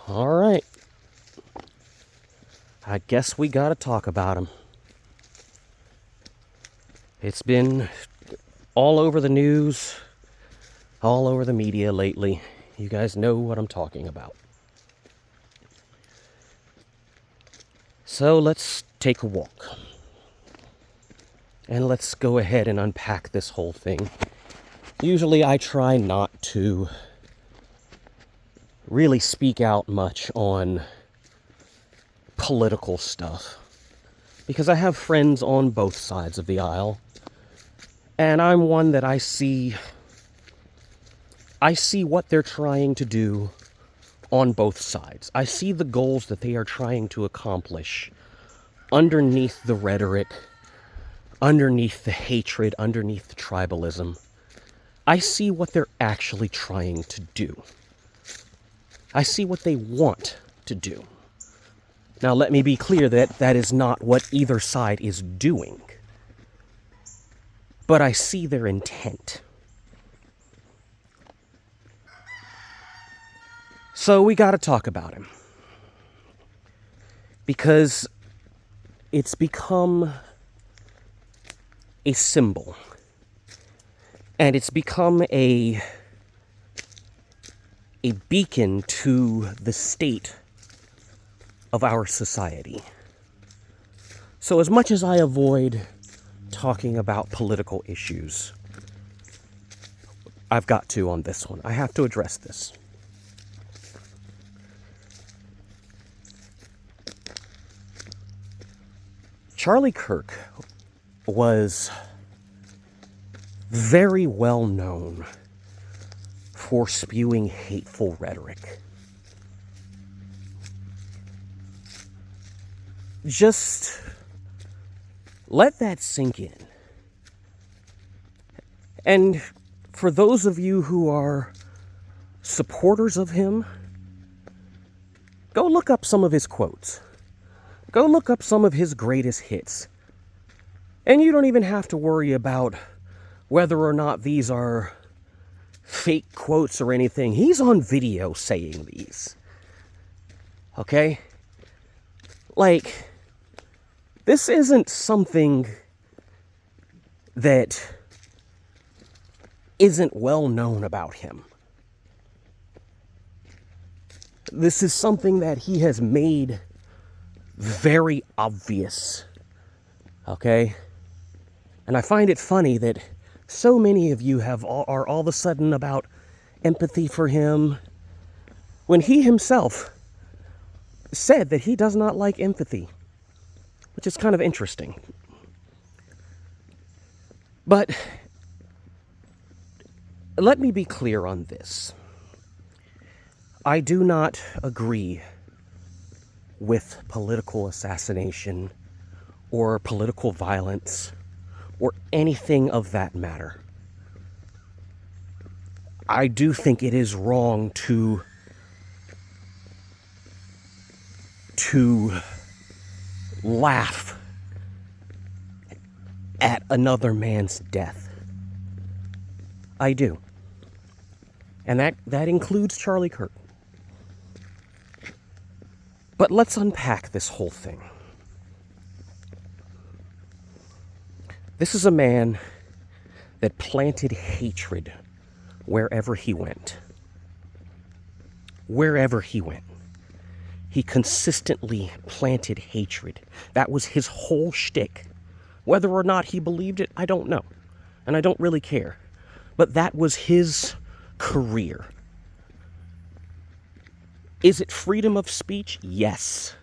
All right. I guess we gotta talk about him. It's been all over the news, all over the media lately. You guys know what I'm talking about. So let's take a walk. And let's go ahead and unpack this whole thing. Usually I try not to really speak out much on political stuff, because I have friends on both sides of the aisle, and I'm one that I see what they're trying to do on both sides. I see the goals that they are trying to accomplish underneath the rhetoric, underneath the hatred, underneath the tribalism. I see what they're actually trying to do. I see what they want to do. Now, let me be clear that that is not what either side is doing. But I see their intent. So we gotta talk about him. Because it's become a symbol. And it's become a beacon to the state of our society. So as much as I avoid talking about political issues, I've got to on this one. I have to address this. Charlie Kirk was very well known for spewing hateful rhetoric. Just let that sink in. And for those of you who are supporters of him, go look up some of his quotes. Go look up some of his greatest hits. And you don't even have to worry about whether or not these are fake quotes or anything. He's on video saying these. Okay? Like, this isn't something that isn't well known about him. This is something that he has made very obvious. Okay? And I find it funny that so many of you are all of a sudden about empathy for him, when he himself said that he does not like empathy, which is kind of interesting. But let me be clear on this. I do not agree with political assassination or political violence or anything of that matter. I do think it is wrong to laugh at another man's death. I do. And that includes Charlie Kirk. But let's unpack this whole thing. This is a man that planted hatred wherever he went. Wherever he went. He consistently planted hatred. That was his whole shtick. Whether or not he believed it, I don't know. And I don't really care. But that was his career. Is it freedom of speech? Yes.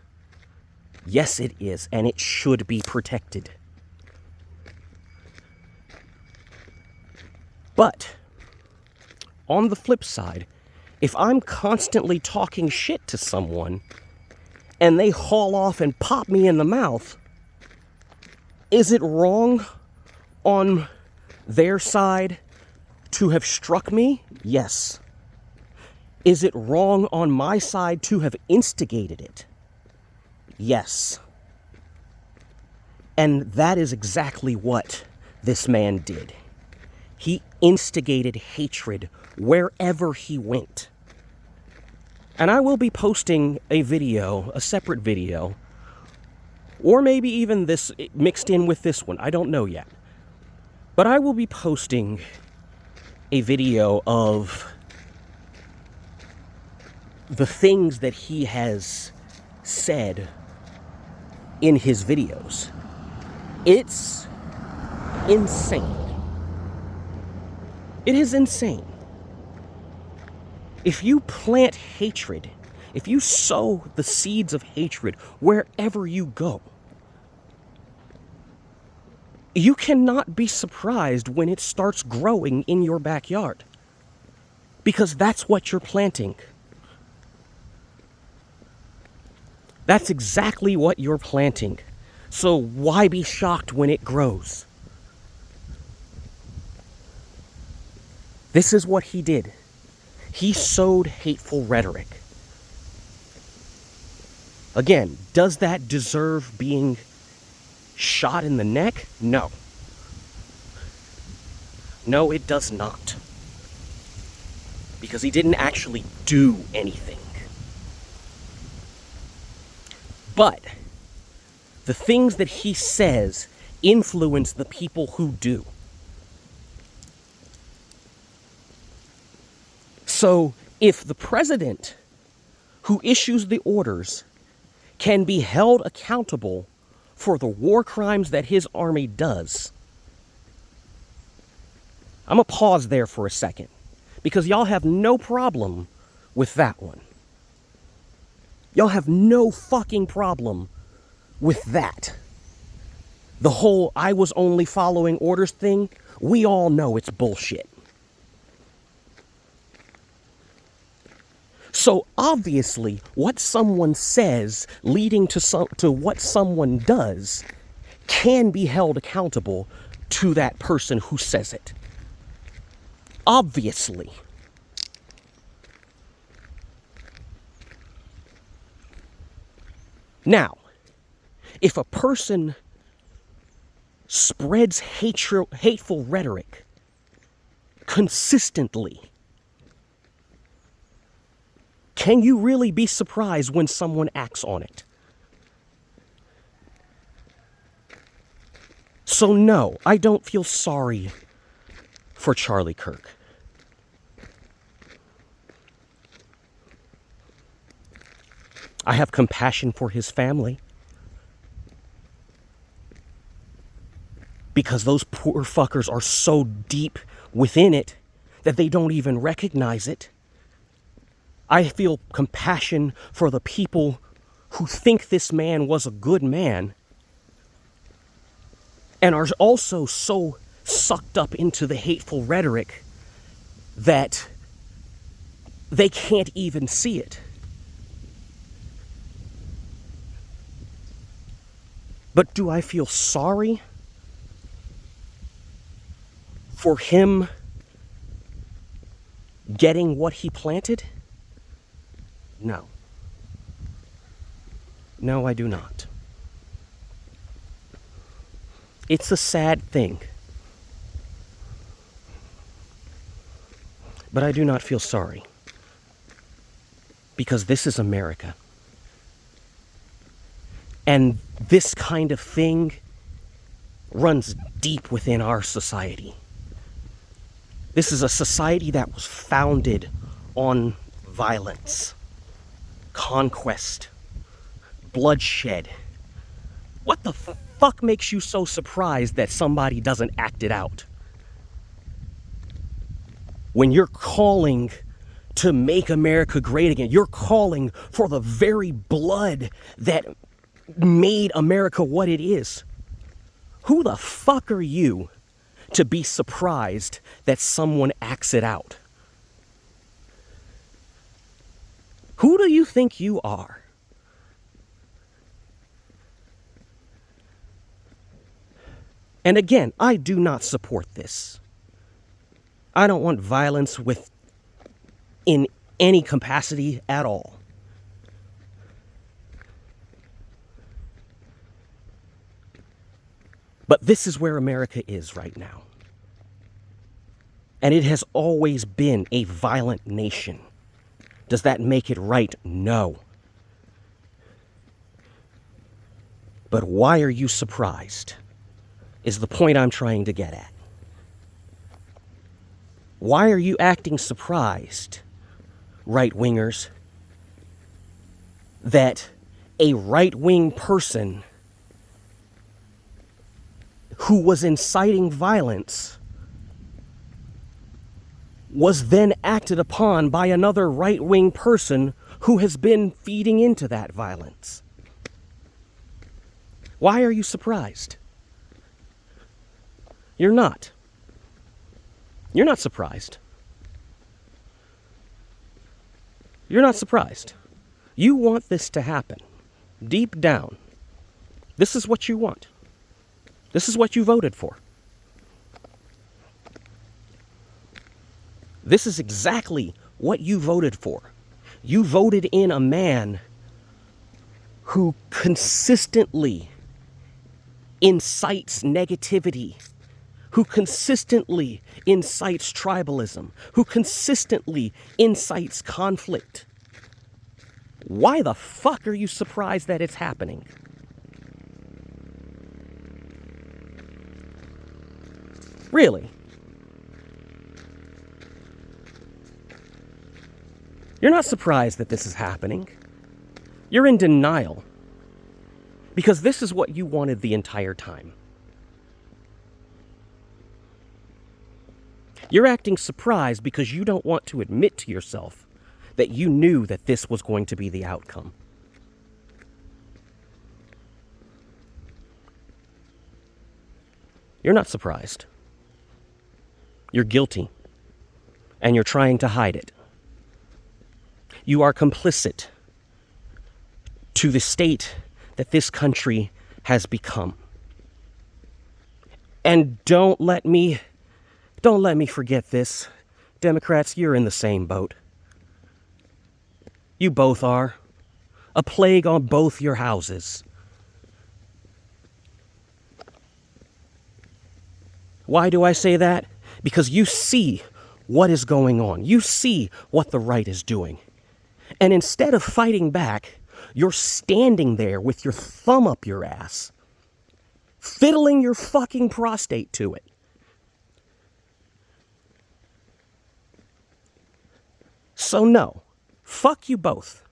Yes, it is. And it should be protected. But, on the flip side, if I'm constantly talking shit to someone and they haul off and pop me in the mouth, is it wrong on their side to have struck me? Yes. Is it wrong on my side to have instigated it? Yes. And that is exactly what this man did. He instigated hatred wherever he went. And I will be posting a video, a separate video, or maybe even this mixed in with this one. I don't know yet. But I will be posting a video of the things that he has said in his videos. It's insane. It is insane. If you plant hatred, if you sow the seeds of hatred wherever you go, you cannot be surprised when it starts growing in your backyard. Because that's what you're planting. That's exactly what you're planting. So why be shocked when it grows? This is what he did. He sowed hateful rhetoric. Again, does that deserve being shot in the neck? No. No, it does not. Because he didn't actually do anything. But the things that he says influence the people who do. So if the president who issues the orders can be held accountable for the war crimes that his army does, I'm going to pause there for a second, because y'all have no problem with that one. Y'all have no fucking problem with that. The whole I was only following orders thing, we all know it's bullshit. So obviously, what someone says leading to what someone does can be held accountable to that person who says it. Obviously. Now, if a person spreads hateful rhetoric consistently, can you really be surprised when someone acts on it? So no, I don't feel sorry for Charlie Kirk. I have compassion for his family. Because those poor fuckers are so deep within it that they don't even recognize it. I feel compassion for the people who think this man was a good man and are also so sucked up into the hateful rhetoric that they can't even see it. But do I feel sorry for him getting what he planted? No. No, I do not. It's a sad thing. But I do not feel sorry. Because this is America. And this kind of thing runs deep within our society. This is a society that was founded on violence, conquest, bloodshed. What the fuck makes you so surprised that somebody doesn't act it out? When you're calling to make America great again, you're calling for the very blood that made America what it is. Who the fuck are you to be surprised that someone acts it out? Who do you think you are? And again, I do not support this. I don't want violence in any capacity at all. But this is where America is right now. And it has always been a violent nation. Does that make it right? No. But why are you surprised? Is the point I'm trying to get at. Why are you acting surprised, right-wingers, that a right-wing person who was inciting violence was then acted upon by another right-wing person who has been feeding into that violence? Why are you surprised? You're not. You're not surprised. You're not surprised. You want this to happen. Deep down, this is what you want. This is what you voted for. This is exactly what you voted for. You voted in a man who consistently incites negativity, who consistently incites tribalism, who consistently incites conflict. Why the fuck are you surprised that it's happening? Really? You're not surprised that this is happening. You're in denial. Because this is what you wanted the entire time. You're acting surprised because you don't want to admit to yourself that you knew that this was going to be the outcome. You're not surprised. You're guilty, and you're trying to hide it. You are complicit to the state that this country has become. And don't let me forget this. Democrats, you're in the same boat. You both are. A plague on both your houses. Why do I say that? Because you see what is going on. You see what the right is doing. And instead of fighting back, you're standing there with your thumb up your ass, fiddling your fucking prostate to it. So no, fuck you both.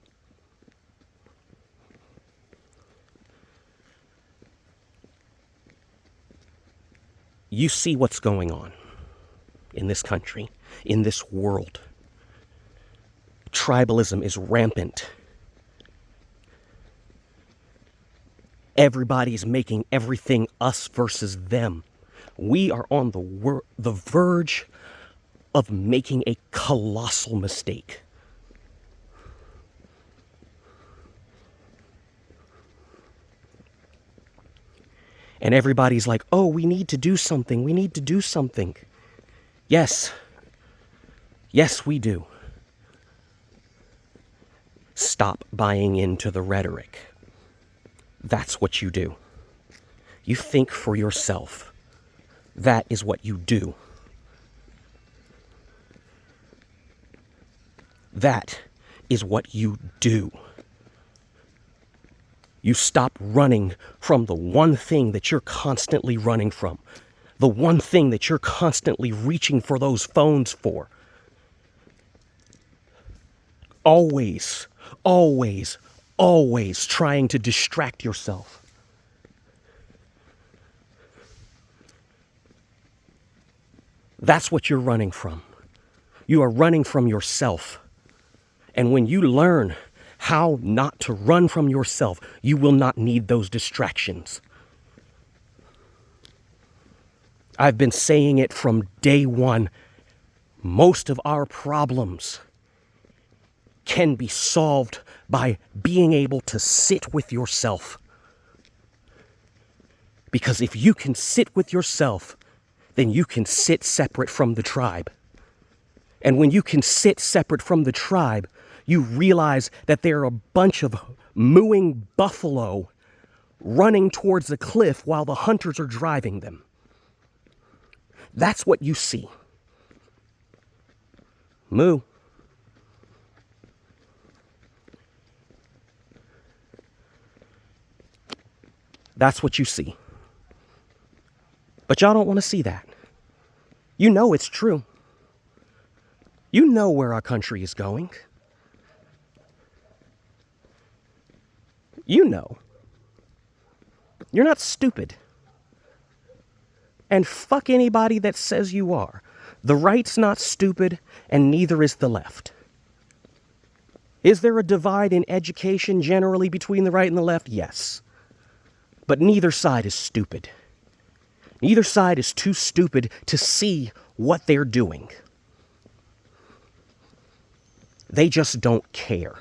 You see what's going on in this country, in this world. Tribalism is rampant. Everybody's making everything us versus them. We are on the verge of making a colossal mistake. And everybody's like, oh, we need to do something. We need to do something. Yes. Yes, we do. Stop buying into the rhetoric. That's what you do. You think for yourself. That is what you do. That is what you do. You stop running from the one thing that you're constantly running from. The one thing that you're constantly reaching for those phones for. Always, always, always trying to distract yourself. That's what you're running from. You are running from yourself. And when you learn how not to run from yourself, you will not need those distractions. I've been saying it from day one. Most of our problems can be solved by being able to sit with yourself. Because if you can sit with yourself, then you can sit separate from the tribe. And when you can sit separate from the tribe, you realize that there are a bunch of mooing buffalo running towards the cliff while the hunters are driving them. That's what you see. Moo. That's what you see. But y'all don't want to see that. You know it's true. You know where our country is going. You know. You're not stupid. And fuck anybody that says you are. The right's not stupid, and neither is the left. Is there a divide in education generally between the right and the left? Yes. But neither side is stupid. Neither side is too stupid to see what they're doing. They just don't care.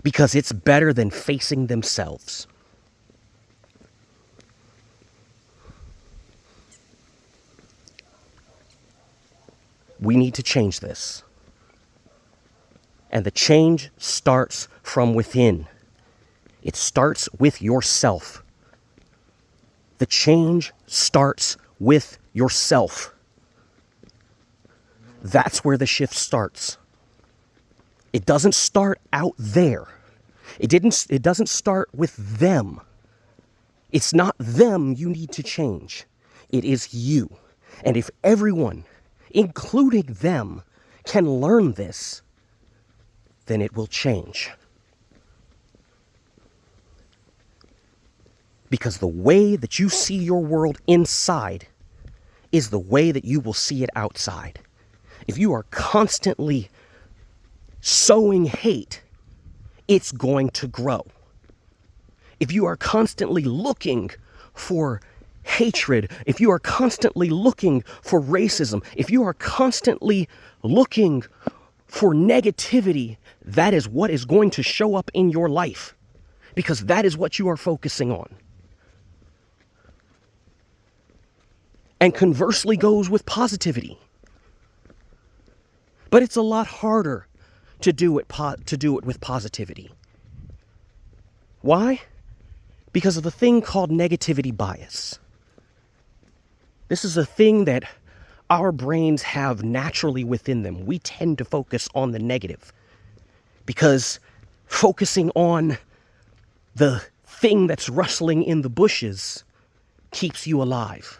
Because it's better than facing themselves. We need to change this. And the change starts from within. It starts with yourself. The change starts with yourself. That's where the shift starts. It doesn't start out there. It doesn't start with them. It's not them you need to change. It is you. And if everyone, including them, can learn this, then it will change. Because the way that you see your world inside is the way that you will see it outside. If you are constantly sowing hate, it's going to grow. If you are constantly looking for hatred, if you are constantly looking for racism, if you are constantly looking for negativity, that is what is going to show up in your life, because that is what you are focusing on. And conversely goes with positivity. But it's a lot harder to do it with positivity. Why? Because of a thing called negativity bias. This is a thing that our brains have naturally within them. We tend to focus on the negative because focusing on the thing that's rustling in the bushes keeps you alive.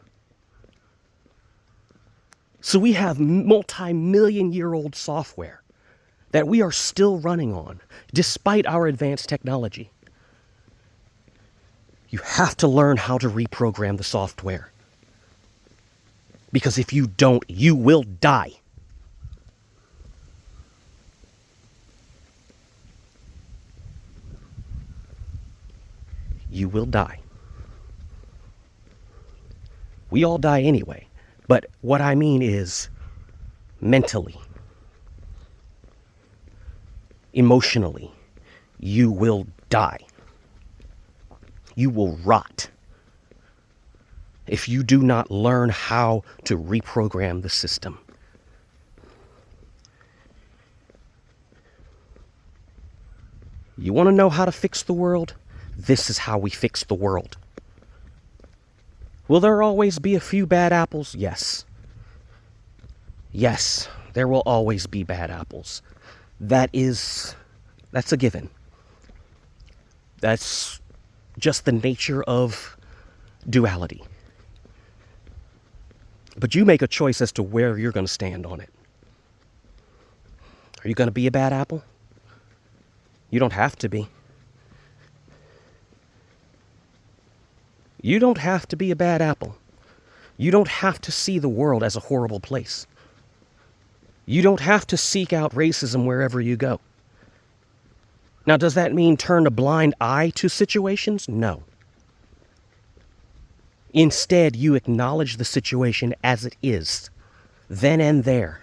So we have multi-million-year-old software that we are still running on, despite our advanced technology. You have to learn how to reprogram the software. Because if you don't, you will die. You will die. We all die anyway. But what I mean is mentally, emotionally, you will die. You will rot if you do not learn how to reprogram the system. You want to know how to fix the world? This is how we fix the world. Will there always be a few bad apples? Yes. Yes, there will always be bad apples. That's a given. That's just the nature of duality. But you make a choice as to where you're going to stand on it. Are you going to be a bad apple? You don't have to be. You don't have to be a bad apple. You don't have to see the world as a horrible place. You don't have to seek out racism wherever you go. Now, does that mean turn a blind eye to situations? No. Instead, you acknowledge the situation as it is, then and there.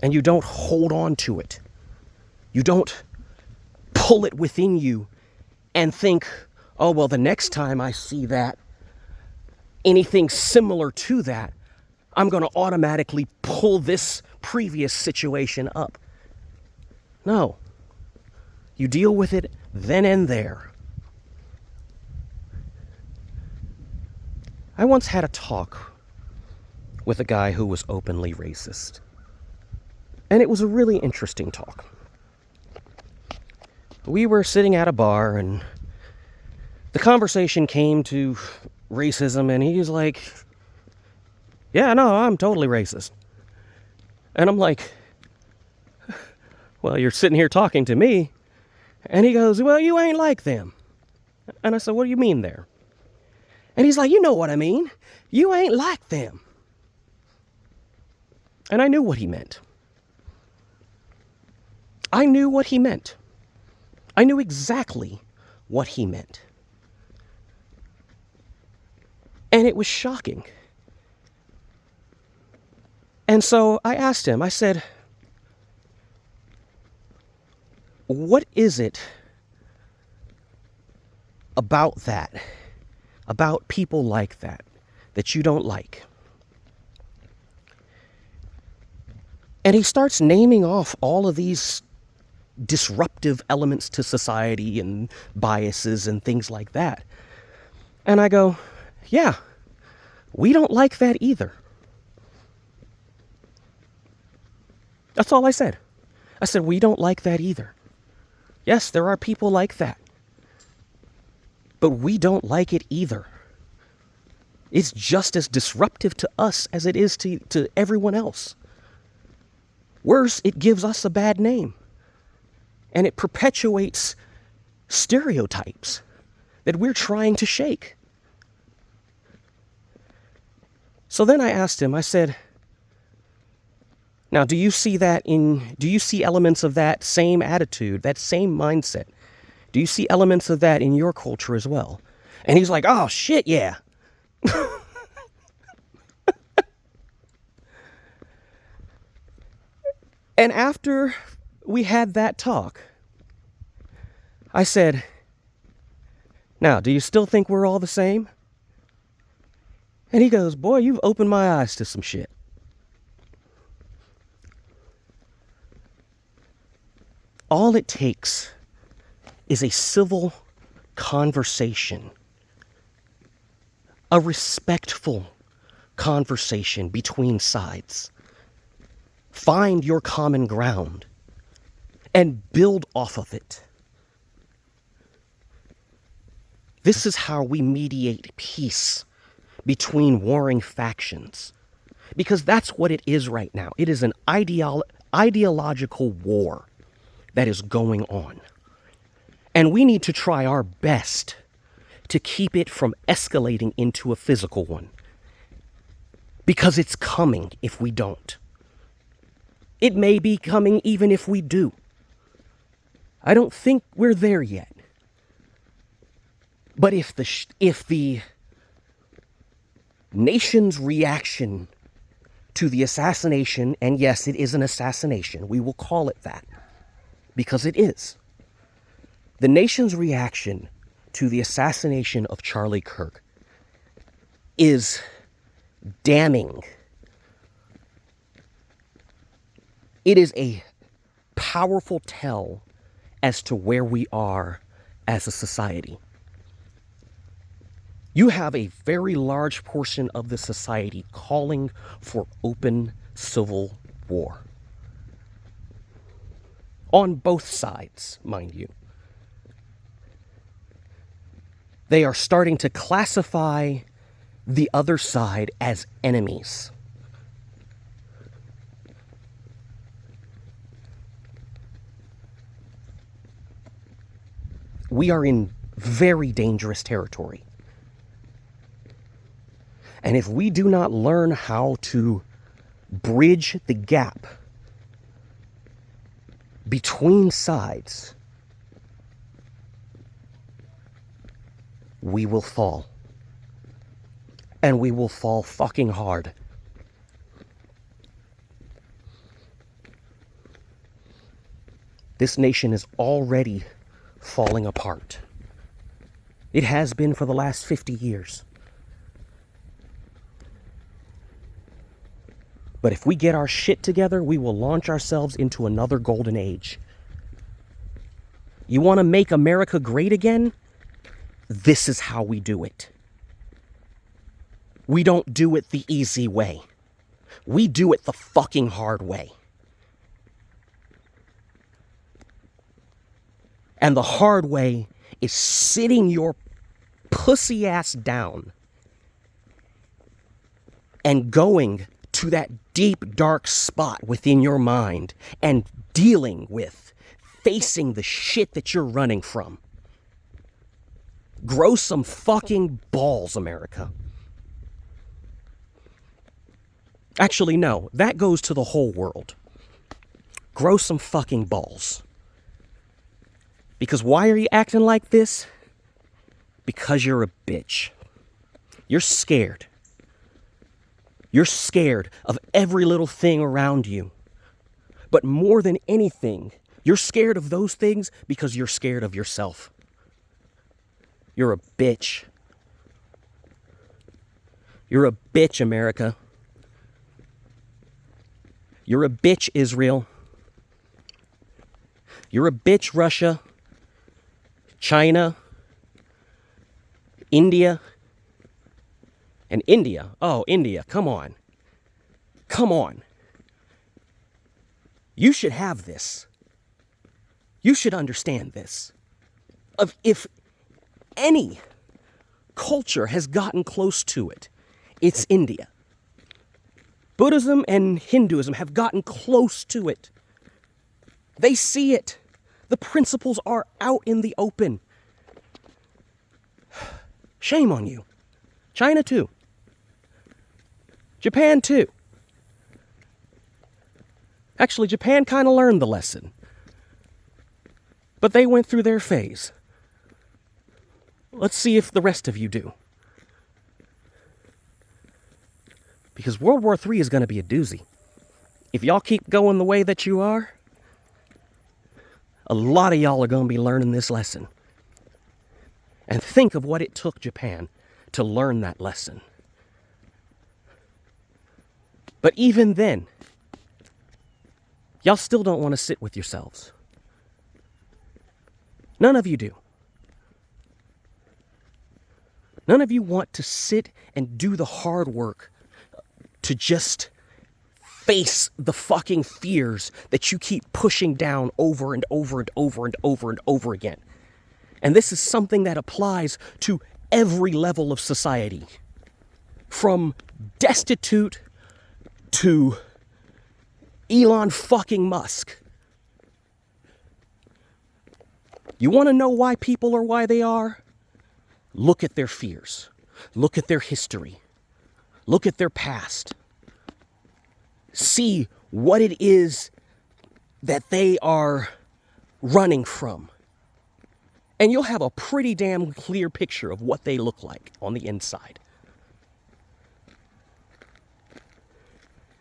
And you don't hold on to it. You don't pull it within you and think, oh, well, the next time I see that, anything similar to that, I'm going to automatically pull this previous situation up. No. You deal with it then and there. I once had a talk with a guy who was openly racist. And it was a really interesting talk. we were sitting at a bar, and the conversation came to racism, and he's like, yeah, no, I'm totally racist. And I'm like, well, you're sitting here talking to me. And he goes, well, you ain't like them. And I said, what do you mean there? And he's like, you know what I mean. You ain't like them. And I knew what he meant. I knew what he meant. I knew exactly what he meant. And it was shocking. And so I asked him, I said, what is it about that, about people like that, that you don't like? And he starts naming off all of these disruptive elements to society and biases and things like that. And I go, yeah, we don't like that either. That's all I said. I said, we don't like that either. Yes, there are people like that. But we don't like it either. It's just as disruptive to us as it is to everyone else. Worse, it gives us a bad name. And it perpetuates stereotypes that we're trying to shake. So then I asked him, I said, now, do you see elements of that same attitude, that same mindset? Do you see elements of that in your culture as well? And he's like, oh, shit, yeah. And after we had that talk, I said, now, do you still think we're all the same? And he goes, boy, you've opened my eyes to some shit. All it takes is a civil conversation, a respectful conversation between sides. Find your common ground and build off of it. This is how we mediate peace between warring factions. Because that's what it is right now. It is an ideological war that is going on. And we need to try our best to keep it from escalating into a physical one. Because it's coming if we don't. It may be coming even if we do. I don't think we're there yet. But if the nation's reaction to the assassination, and yes, it is an assassination, we will call it that, because it is. The nation's reaction to the assassination of Charlie Kirk is damning. It is a powerful tell as to where we are as a society. You have a very large portion of the society calling for open civil war. On both sides, mind you. They are starting to classify the other side as enemies. We are in very dangerous territory. And if we do not learn how to bridge the gap between sides, we will fall. And we will fall fucking hard. This nation is already falling apart. It has been for the last 50 years. But if we get our shit together, we will launch ourselves into another golden age. You want to make America great again? This is how we do it. We don't do it the easy way. We do it the fucking hard way. And the hard way is sitting your pussy ass down and going to that deep, dark spot within your mind and dealing with, facing the shit that you're running from. Grow some fucking balls, America. Actually, no, that goes to the whole world. Grow some fucking balls. Because why are you acting like this? Because you're a bitch. You're scared. You're scared of every little thing around you. But more than anything, you're scared of those things because you're scared of yourself. You're a bitch. You're a bitch, America. You're a bitch, Israel. You're a bitch, Russia, China, India. And India, oh, India, come on. Come on. You should have this. You should understand this. If any culture has gotten close to it, it's India. Buddhism and Hinduism have gotten close to it. They see it. The principles are out in the open. Shame on you. China too. Japan too. Actually, Japan kind of learned the lesson. But they went through their phase. Let's see if the rest of you do. Because World War III is going to be a doozy. If y'all keep going the way that you are, a lot of y'all are going to be learning this lesson. And think of what it took Japan to learn that lesson. But even then, y'all still don't want to sit with yourselves. None of you do. None of you want to sit and do the hard work to just face the fucking fears that you keep pushing down over and over and over and over and over again. And this is something that applies to every level of society. From destitute to Elon fucking Musk. You want to know why people are why they are? Look at their fears. Look at their history. Look at their past. See what it is that they are running from. And you'll have a pretty damn clear picture of what they look like on the inside.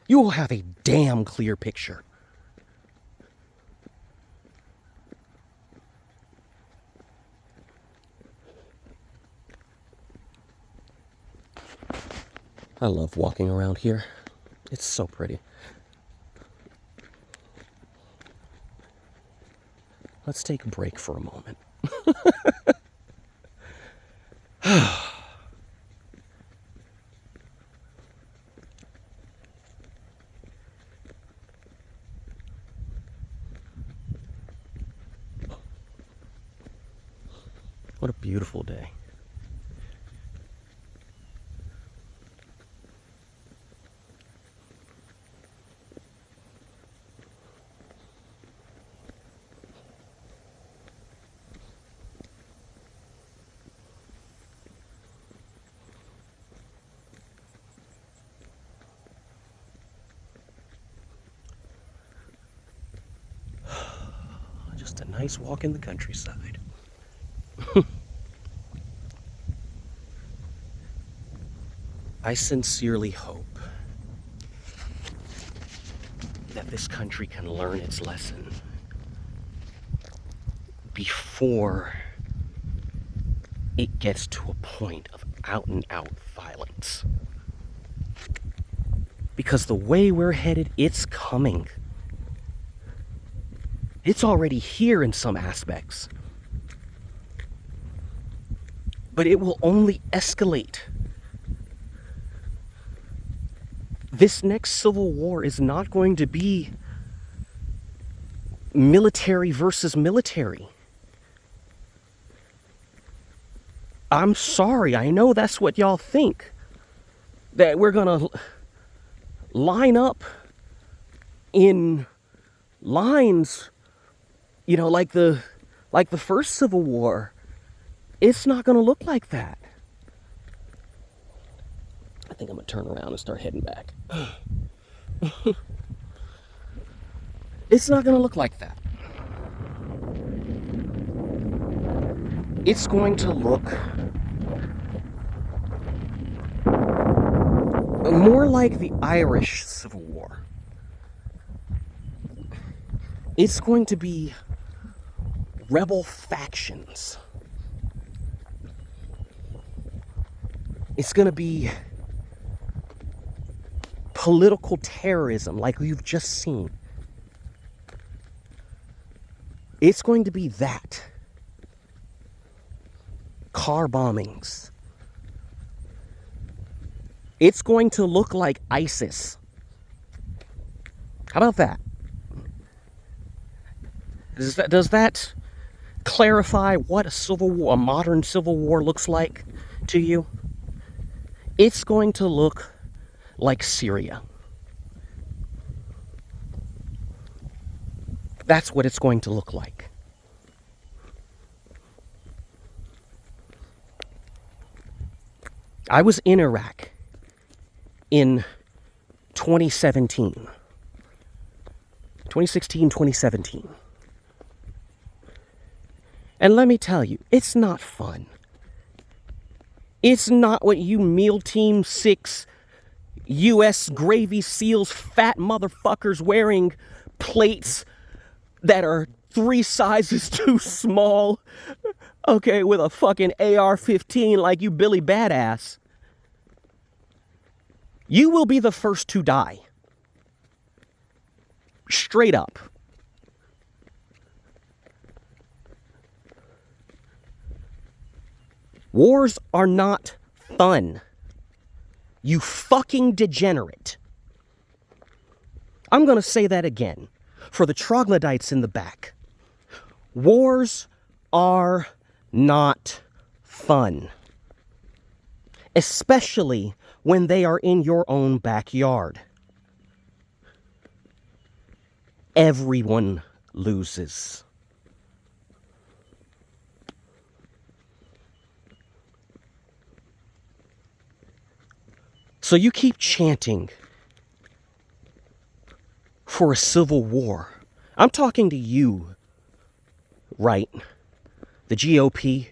You will have a damn clear picture. I love walking around here. It's so pretty. Let's take a break for a moment. What a beautiful day. Just a nice walk in the countryside. I sincerely hope that this country can learn its lesson before it gets to a point of out and out violence. Because the way we're headed, it's coming. It's already here in some aspects. But it will only escalate. This next civil war is not going to be military versus military. I'm sorry, I know that's what y'all think. That we're gonna line up in lines, like the first Civil War. It's not gonna look like that. I think I'm gonna turn around and start heading back. It's not gonna look like that. It's going to look more like the Irish Civil War. It's going to be rebel factions. It's going to be political terrorism like you've just seen. It's going to be that. Car bombings. It's going to look like ISIS. How about that? Does that clarify what a modern civil war looks like to you? It's going to look like Syria. That's what it's going to look like. I was in Iraq in 2017. 2016, 2017. And let me tell you, it's not fun. It's not what you Meal Team 6 U.S. Gravy SEALs fat motherfuckers wearing plates that are 3 sizes too small, okay, with a fucking AR-15 like you Billy Badass. You will be the first to die. Straight up. Wars are not fun. You fucking degenerate. I'm gonna say that again for the troglodytes in the back. Wars are not fun. Especially when they are in your own backyard. Everyone loses. So you keep chanting for a civil war. I'm talking to you, right? The GOP,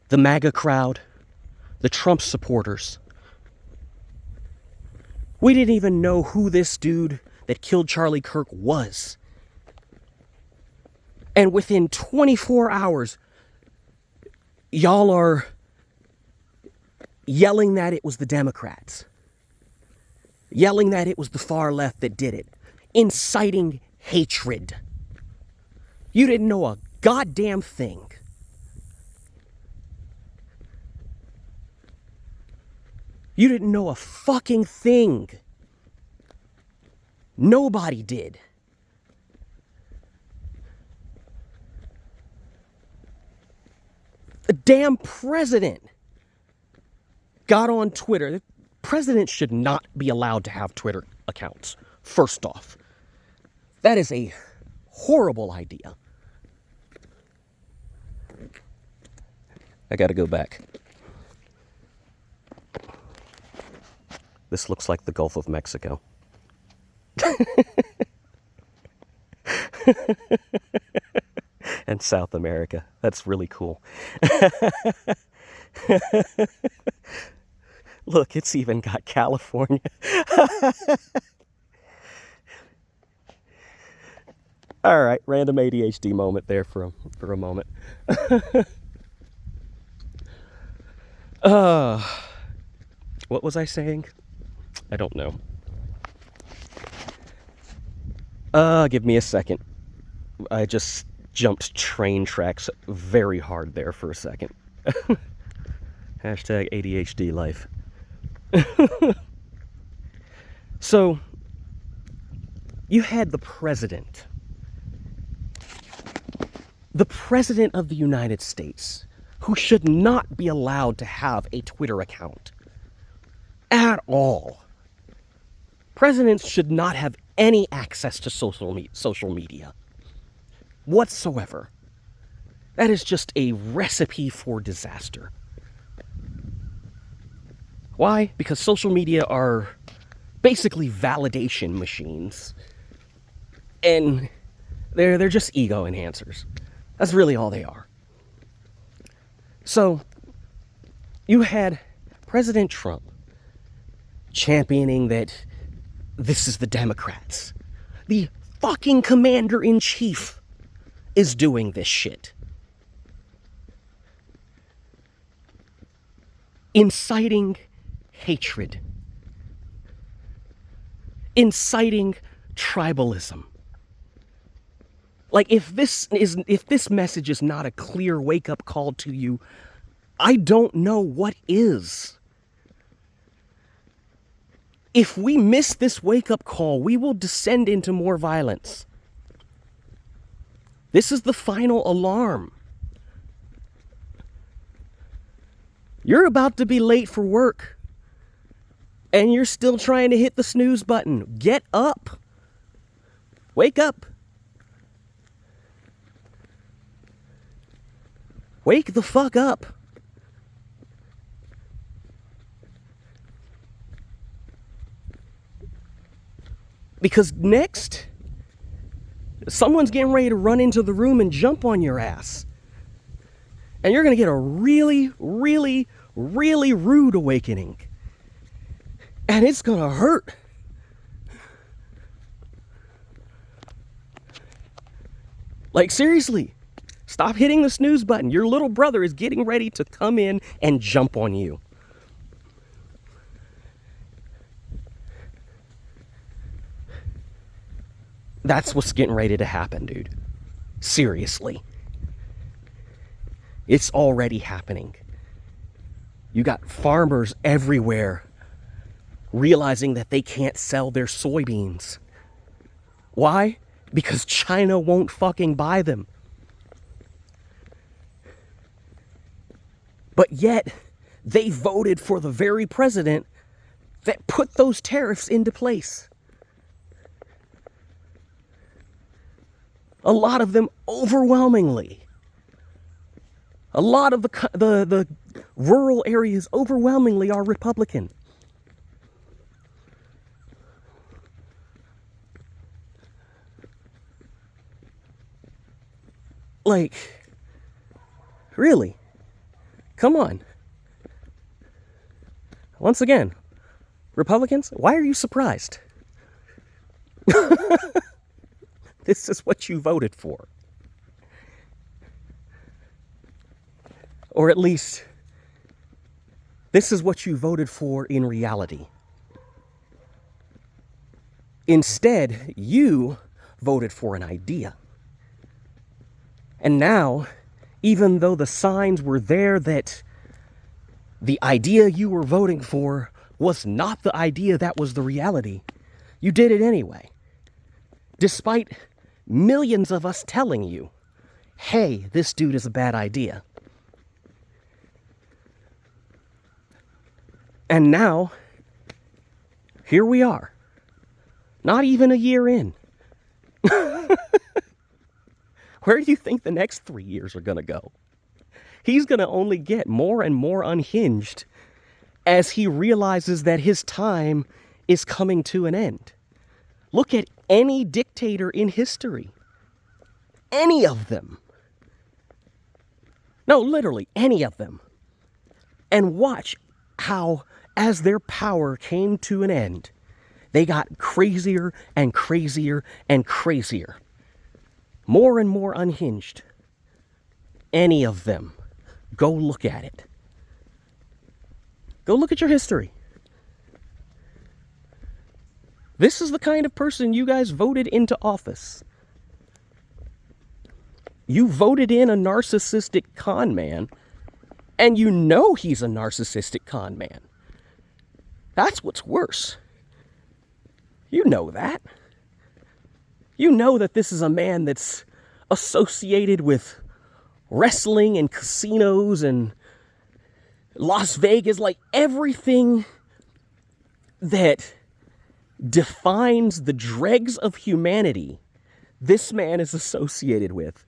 the MAGA crowd, the Trump supporters. We didn't even know who this dude that killed Charlie Kirk was. And within 24 hours, y'all are yelling that it was the Democrats. Yelling that it was the far left that did it. Inciting hatred. You didn't know a goddamn thing. You didn't know a fucking thing. Nobody did. The damn president got on Twitter. The president should not be allowed to have Twitter accounts, first off. That is a horrible idea. I gotta go back. This looks like the Gulf of Mexico. And South America. That's really cool. Look, it's even got California. All right, random ADHD moment there for a moment. What was I saying? I don't know. Give me a second. I just jumped train tracks very hard there for a second. Hashtag ADHD life. So, you had the president of the United States, who should not be allowed to have a Twitter account. At all. Presidents should not have any access to social media whatsoever. That is just a recipe for disaster. Why? Because social media are basically validation machines. And they're just ego enhancers. That's really all they are. So, you had President Trump championing that this is the Democrats. The fucking commander-in-chief is doing this shit. Inciting hatred. Inciting tribalism. Like, if this message is not a clear wake-up call to you, I don't know what is. If we miss this wake-up call, we will descend into more violence. This is the final alarm. You're about to be late for work, and you're still trying to hit the snooze button. Get up. Wake up. Wake the fuck up. Because next, someone's getting ready to run into the room and jump on your ass. And you're going to get a really, really, really rude awakening. And it's going to hurt. Like, seriously, stop hitting the snooze button. Your little brother is getting ready to come in and jump on you. That's what's getting ready to happen, dude. Seriously. It's already happening. You got farmers everywhere realizing that they can't sell their soybeans. Why? Because China won't fucking buy them. But yet, they voted for the very president that put those tariffs into place. A lot of them overwhelmingly. A lot of the rural areas overwhelmingly are Republican. Like, really? Come on. Once again, Republicans, why are you surprised? This is what you voted for. Or at least, this is what you voted for in reality. Instead, you voted for an idea. And now, even though the signs were there that the idea you were voting for was not the idea that was the reality, you did it anyway. Despite millions of us telling you, hey, this dude is a bad idea. And now, here we are. Not even a year in. Where do you think the next 3 years are going to go? He's going to only get more and more unhinged as he realizes that his time is coming to an end. Look at any dictator in history. Any of them. No, literally, any of them. And watch how, as their power came to an end, they got crazier and crazier and crazier. More and more unhinged. Any of them. Go look at it. Go look at your history. This is the kind of person you guys voted into office. You voted in a narcissistic con man, and you know he's a narcissistic con man. That's what's worse. You know that. You know that this is a man that's associated with wrestling and casinos and Las Vegas, like everything that defines the dregs of humanity, this man is associated with.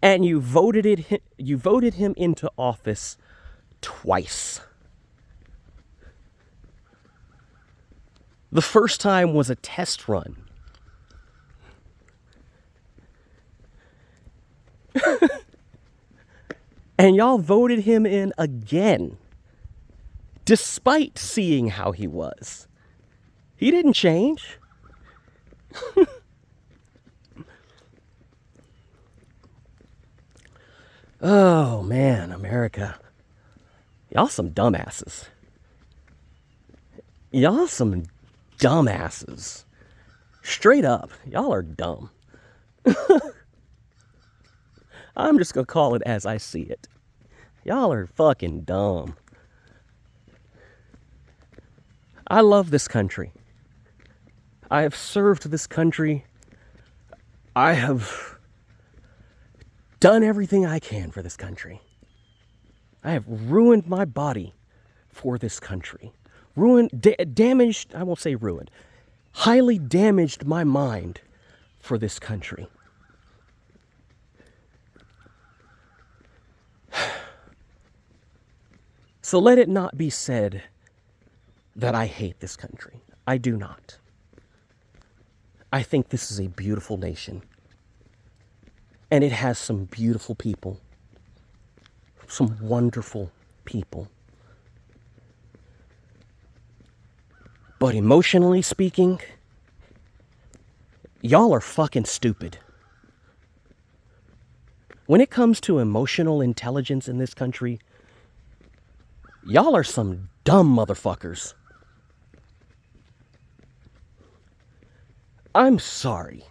And you voted him into office twice. The first time was a test run. And y'all voted him in again, despite seeing how he was. He didn't change. Oh, man, America. Y'all some dumbasses. Y'all some dumbasses. Straight up, y'all are dumb. I'm just going to call it as I see it. Y'all are fucking dumb. I love this country. I have served this country. I have done everything I can for this country. I have ruined my body for this country. Damaged, I won't say ruined, highly damaged my mind for this country. So let it not be said that I hate this country. I do not. I think this is a beautiful nation. And it has some beautiful people. Some wonderful people. But emotionally speaking, y'all are fucking stupid. When it comes to emotional intelligence in this country, y'all are some dumb motherfuckers. I'm sorry,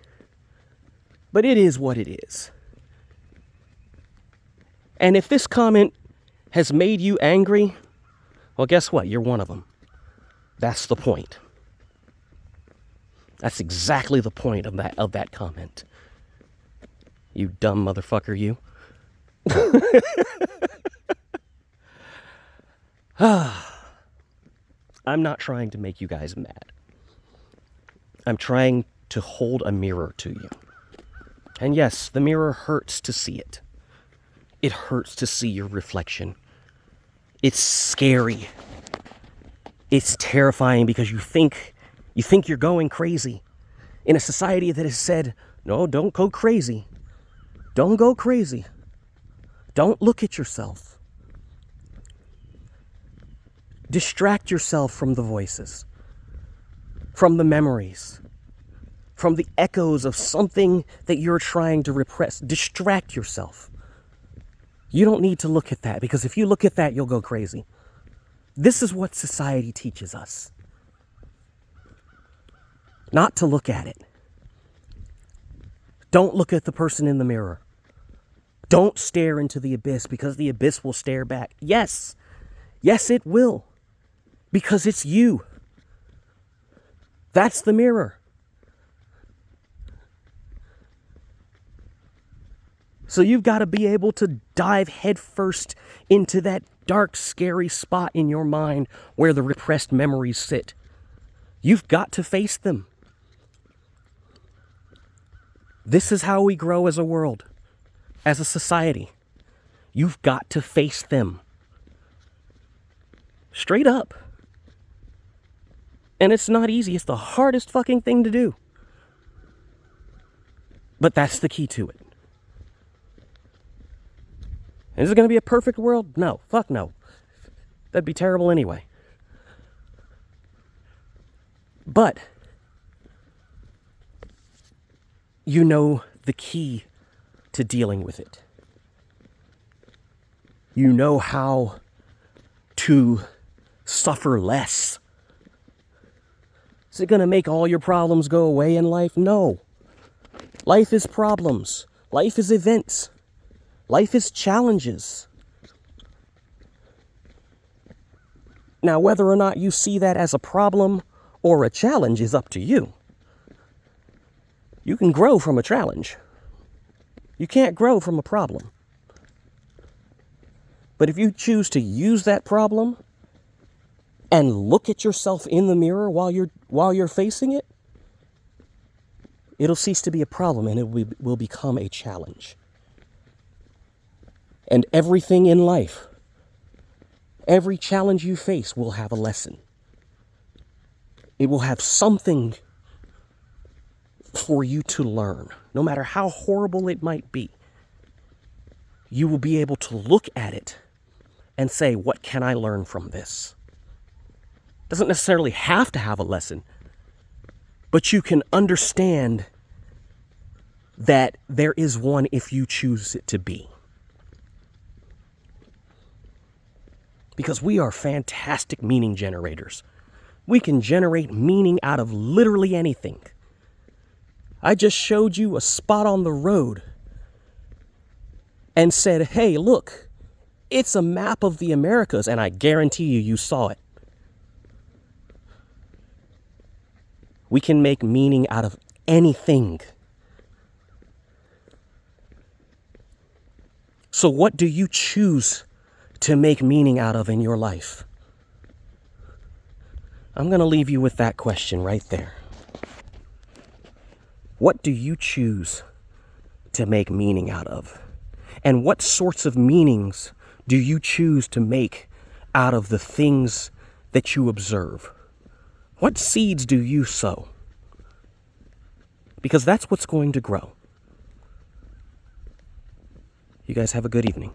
but it is what it is. And if this comment has made you angry, well, guess what? You're one of them. That's the point. That's exactly the point of that comment. You dumb motherfucker, you. I'm not trying to make you guys mad. I'm trying to hold a mirror to you. And yes, the mirror hurts to see it. It hurts to see your reflection. It's scary. It's terrifying because you think you're going crazy in a society that has said, no, don't go crazy. Don't go crazy. Don't look at yourself. Distract yourself from the voices, from the memories, from the echoes of something that you're trying to repress. Distract yourself. You don't need to look at that, because if you look at that, you'll go crazy. This is what society teaches us. Not to look at it. Don't look at the person in the mirror. Don't stare into the abyss, because the abyss will stare back. Yes, it will. Because it's you. That's the mirror. So you've got to be able to dive headfirst into that dark, scary spot in your mind where the repressed memories sit. You've got to face them. This is how we grow as a world, as a society. You've got to face them. Straight up. And it's not easy. It's the hardest fucking thing to do. But that's the key to it. Is it going to be a perfect world? No. Fuck no. That'd be terrible anyway. But you know the key to dealing with it. You know how to suffer less. Is it going to make all your problems go away in life? No. Life is problems. Life is events. Life is challenges. Now, whether or not you see that as a problem or a challenge is up to you. You can grow from a challenge. You can't grow from a problem. But if you choose to use that problem and look at yourself in the mirror while you're facing it, it'll cease to be a problem and it will become a challenge. And everything in life, every challenge you face will have a lesson. It will have something for you to learn, no matter how horrible it might be. You will be able to look at it and say, what can I learn from this? Doesn't necessarily have to have a lesson, but you can understand that there is one if you choose it to be. Because we are fantastic meaning generators. We can generate meaning out of literally anything. I just showed you a spot on the road and said, hey, look, it's a map of the Americas, and I guarantee you saw it. We can make meaning out of anything. So what do you choose to make meaning out of in your life? I'm going to leave you with that question right there. What do you choose to make meaning out of? And what sorts of meanings do you choose to make out of the things that you observe? What seeds do you sow? Because that's what's going to grow. You guys have a good evening.